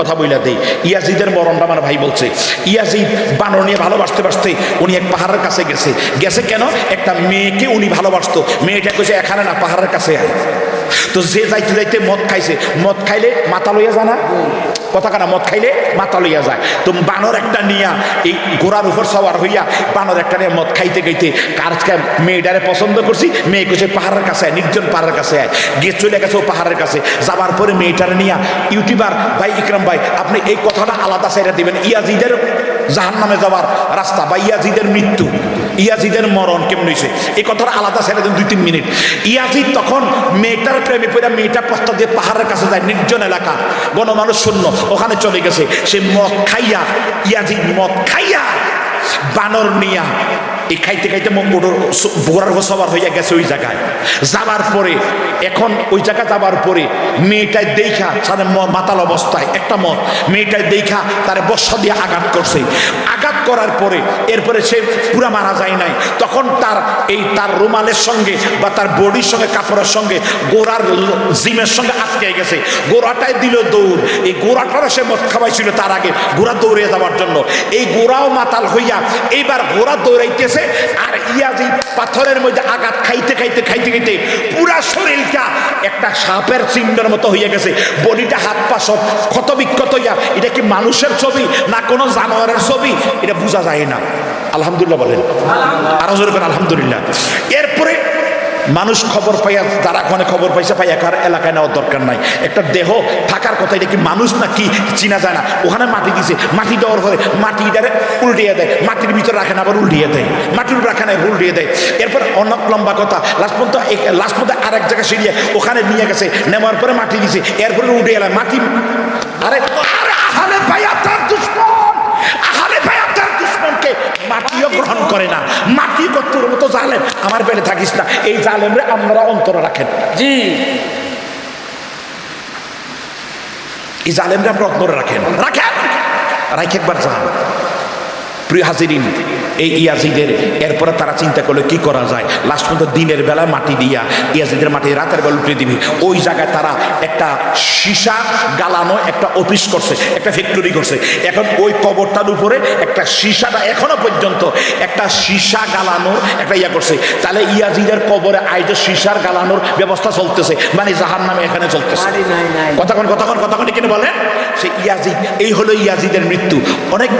কথা বইলা দেই। ইয়াজিদের মরণটা আমার ভাই বলছে, ইয়াজিদ বানর নিয়ে ভালোবাসতে বাসতে উনি এক পাহাড়ের কাছে গেছে কেন? একটা মেয়েকে উনি ভালোবাসতো, মেয়েটা কইছে এখানে না, পাহাড়ের কাছে আয়। তো যে যাইতে যাইতে মদ খাইছে, মদ খাইলে মাথা লইয়া যায় না, কথা কানা, মদ খাইলে মাথা লইয়া যায়। তো বানর একটা নিয়া এই ঘোড়ার উপর সওয়ার হইয়া বানর একটা নিয়ে মদ খাইতে খাইতে কারকে মেয়েটারে পছন্দ করছি, মেয়ে কইছে পাহাড়ের কাছে আয়, নির্জন পাহাড়ের কাছে আয়। গিয়ে চলে গেছে ও পাহাড়ের কাছে, যাবার পরে মেয়েটারে নিয়া ইউটিউবার ভাই ইকরাম ভাই আপনি এই কথাটা আলাদা সাইডে দিবেন, ইয়াজিদের জাহান্নামে যাওয়ার রাস্তা বা ইয়াজিদের মৃত্যু, ইয়াজিদের মরণ কেমন হয়েছে এই কথাটা আলাদা সাইডে দেন 2-3 মিনিট। ইয়াজিদ তখন মেয়েটার প্রেমে পড়ে মেয়েটা প্রস্তাব দিয়ে পাহাড়ের কাছে যায়, নির্জন এলাকা, গণমানুষ শূন্য, ওখানে চলে গেছে। সে মদ খাইয়া, ইয়াজিদ মদ খাইয়া বানর নিয়া এই খাইতে খাইতে ঘোড়ার সবার হইয়া গেছে ওই জায়গায়। যাবার পরে এখন ওই জায়গা যাবার পরে মেয়েটাই দেখা সাথে মাতাল অবস্থায় একটা মদ, মেয়েটাই দেখা তারে বর্ষা দিয়ে আঘাত করছে। আঘাত করার পরে এরপরে সে পুরা মারা যায় নাই, তখন তার রুমালের সঙ্গে বা তার বডির সঙ্গে কাপড়ের সঙ্গে গোড়ার জিমের সঙ্গে আটকে গেছে। গোড়াটাই দিল দৌড়, এই গোড়াটারও সে মদ খাওয়াইছিল তার আগে গোড়া দৌড়ে যাওয়ার জন্য। এই গোড়াও মাতাল হইয়া এইবার গোড়া দৌড়াইতেছে, আর ইয়াজিদ পাথরের মধ্যে আঘাত খাইতে খাইতে খাইতে খাইতে পুরা শরীরটা একটা সাপের চিহ্নের মতো হয়ে গেছে, বডিটা হাত পা সব ক্ষত বিক্ষত হইয়া। এটা কি মানুষের ছবি না কোনো জানোয়ারের ছবি এটা বোঝা যায় না। আলহামদুলিল্লাহ বলেন, আরো জোরে করেন আলহামদুলিল্লাহ। এরপরে মানুষ খবর পাইয়া, যারা ওখানে খবর পাইছে পাইয়া কার এলাকায় নেওয়ার দরকার নাই, একটা দেহ থাকার কথা, এটা কি মানুষ না কি চিনা যায় না। ওখানে মাটি দিছে, মাটি দেওয়ার পরে মাটিটারে উল্টিয়ে দেয়, মাটির ভিতরে রাখে না, আবার উল্টিয়ে দেয়, মাটির উপর রাখে না, উল্টিয়ে দেয়। এরপর অনেক লম্বা কথা, লাস্ট পর্যন্ত আরেক জায়গায় সিঁড়িয়ে ওখানে নিয়ে গেছে, নেওয়ার পরে মাটি দিছে, এরপরে উল্টে এলাম মাটি। আরে আহলে বায়াতের দুশমন, আহলে বায়াতের দুশমনকে মাটিও গ্রহণ করে না। মাটি তোর মতো জালেম আমার বেড়ে থাকিস না, এই জালেমরে আপনারা অন্তরে রাখেন। জি, এই জালেমরে আপনারা অন্তরে রাখেন, রাখেন, রাখে একবার যান। প্রিয় হাজিরিন, এই ইয়াজিদের এরপরে তারা চিন্তা করলো কি করা যায়। লাস্ট পর্যন্ত দিনের বেলায় মাটি দিয়া ইয়াজিদের মাটি রাতের বেলা উঠে দিবি। ওই জায়গায় তারা একটা সীসা গালানো একটা অফিস করছে, একটা ফ্যাক্টরি করছে। এখন ওই কবরটার উপরে একটা সীসাটা এখনো পর্যন্ত একটা সীসা গালানোর একটা ইয়া করছে। তাহলে ইয়াজিদের কবরে আইজে সীসার গালানোর ব্যবস্থা চলতেছে, মানে জাহান্নামে এখানে চলতেছে। কতক্ষণ কিনে বলেন, সে ইয়াজিদ, এই হলো ইয়াজিদের মৃত্যু। অনেক